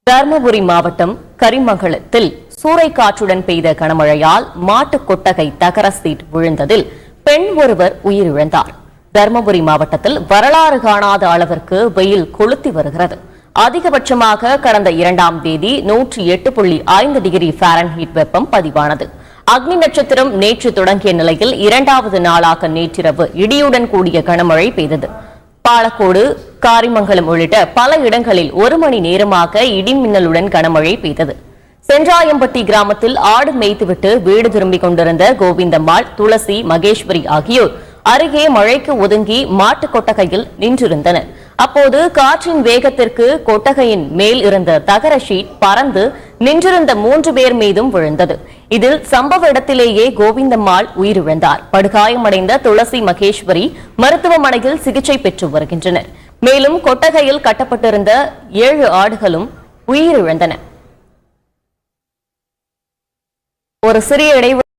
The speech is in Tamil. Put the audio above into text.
தர்மபுரி மாவட்டம் கரிமங்கலத்தில் சூறைக்காற்றுடன் பெய்த கனமழையால் மாட்டுக் கொட்டகை தகர சீட் விழுந்ததில் பெண் ஒருவர் உயிரிழந்தார். தர்மபுரி மாவட்டத்தில் வரலாறு காணாத அளவிற்கு வெயில் கொளுத்தி வருகிறது. அதிகபட்சமாக கடந்த 2ஆம் தேதி 108.5 டிகிரி ஃபாரன்ஹீட் வெப்பம் பதிவானது. அக்னி நட்சத்திரம் நேற்று தொடங்கிய நிலையில் 2வது நாளாக நேற்றிரவு இடியுடன் கூடிய கனமழை பெய்தது. பாலக்கோடு, காரிமங்கலம் உள்ளிட்ட பல இடங்களில் 1 மணி நேரமாக இடிமின்னலுடன் கனமழை பெய்தது. சென்றாயம்பட்டி கிராமத்தில் ஆடு மேய்த்துவிட்டு வீடு திரும்பிக் கொண்டிருந்த கோவிந்தம்மாள், துளசி, மகேஸ்வரி ஆகியோர் அருகே மழைக்கு ஒதுங்கி மாட்டுக் கொட்டகையில் நின்றிருந்தனர். அப்போது காற்றின் வேகத்திற்கு கொட்டகையின் மேல் இருந்த தகர ஷீட் பறந்து நின்றிருந்த 3 பேர் மீதும் விழுந்தது. இதில் சம்பவ இடத்திலேயே கோவிந்தம்மாள் உயிரிழந்தார். படுகாயமடைந்த துளசி, மகேஸ்வரி மருத்துவமனையில் சிகிச்சை பெற்று வருகின்றனர். மேலும் கொட்டகையில் கட்டப்பட்டிருந்த 7 ஆடுகளும் உயிரிழந்தன. ஒரு சிறிய இடைவெளி